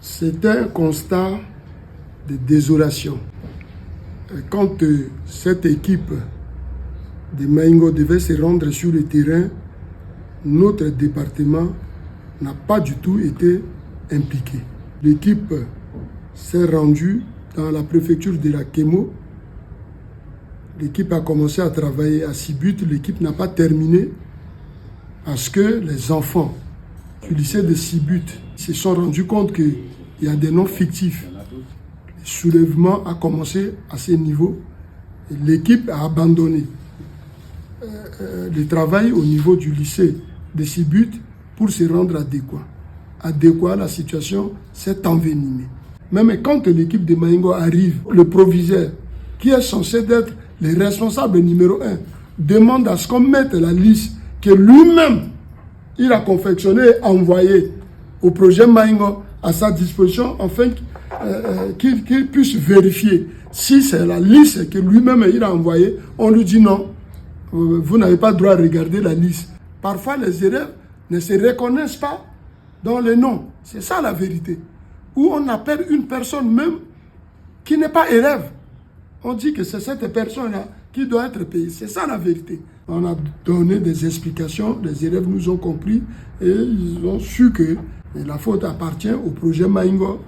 C'est un constat de désolation. Quand cette équipe de Maingo devait se rendre sur le terrain, notre département n'a pas du tout été impliqué. L'équipe s'est rendue dans la préfecture de la Kémo. L'équipe a commencé à travailler à Sibut. L'équipe n'a pas terminé parce que les enfants du lycée de Sibut se sont rendus compte qu'il y a des noms fictifs. Le soulèvement a commencé à ce niveau et l'équipe a abandonné le travail au niveau du lycée de Sibut pour se rendre à Dekwa. À Dekwa, la situation s'est envenimée. Même quand l'équipe de Maingo arrive, le proviseur, qui est censé être le responsable numéro 1, demande à ce qu'on mette la liste que lui-même, il a confectionnée et envoyée au projet Maingo à sa disposition, afin qu'il puisse vérifier si c'est la liste que lui-même il a envoyée. On lui dit non, vous n'avez pas le droit de regarder la liste. Parfois, les élèves ne se reconnaissent pas dans les noms. C'est ça la vérité. Ou on appelle une personne même qui n'est pas élève. On dit que c'est cette personne-là qui doit être payée. C'est ça la vérité. On a donné des explications, les élèves nous ont compris et ils ont su que la faute appartient au projet Maingo.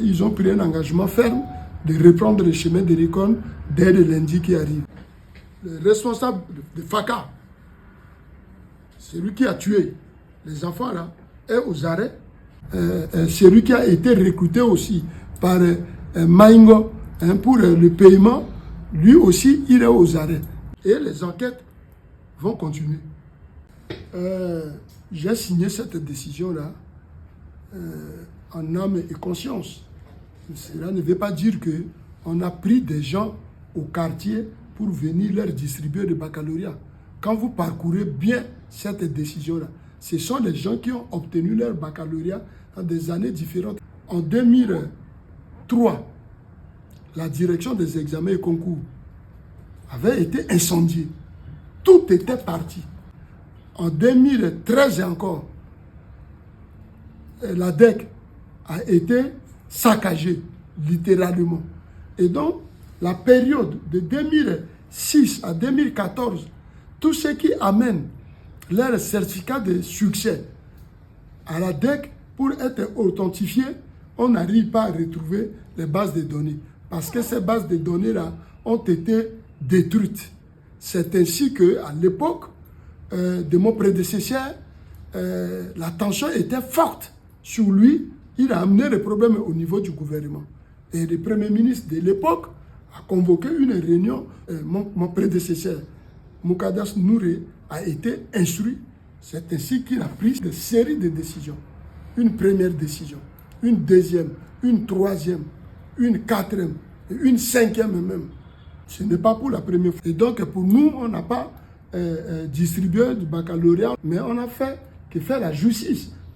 Ils ont pris un engagement ferme de reprendre le chemin de l'école dès le lundi qui arrive. Le responsable de FACA, celui qui a tué les enfants là, est aux arrêts. Celui qui a été recruté aussi par Maingo pour le paiement, lui aussi, il est aux arrêts. Et les enquêtes vont continuer. J'ai signé cette décision-là en âme et conscience. Cela ne veut pas dire qu'on a pris des gens au quartier pour venir leur distribuer le baccalauréat. Quand vous parcourez bien cette décision-là, ce sont les gens qui ont obtenu leur baccalauréat dans des années différentes. En 2003, la direction des examens et concours avait été incendiée. Tout était parti. En 2013 encore, la DEC a été saccagée, littéralement. Et donc, la période de 2006 à 2014, tous ceux qui amènent leur certificat de succès à la DEC pour être authentifiés, on n'arrive pas à retrouver les bases de données. Parce que ces bases de données-là ont été détruites. C'est ainsi qu'à l'époque de mon prédécesseur, la tension était forte sur lui. Il a amené le problème au niveau du gouvernement. Et le Premier ministre de l'époque a convoqué une réunion. Mon prédécesseur, Moukadas Nouré, a été instruit. C'est ainsi qu'il a pris une série de décisions. Une première décision, une deuxième, une troisième, une quatrième, une cinquième même. Ce n'est pas pour la première fois. Et donc pour nous, on n'a pas distribué du baccalauréat, mais on a fait que faire la justice.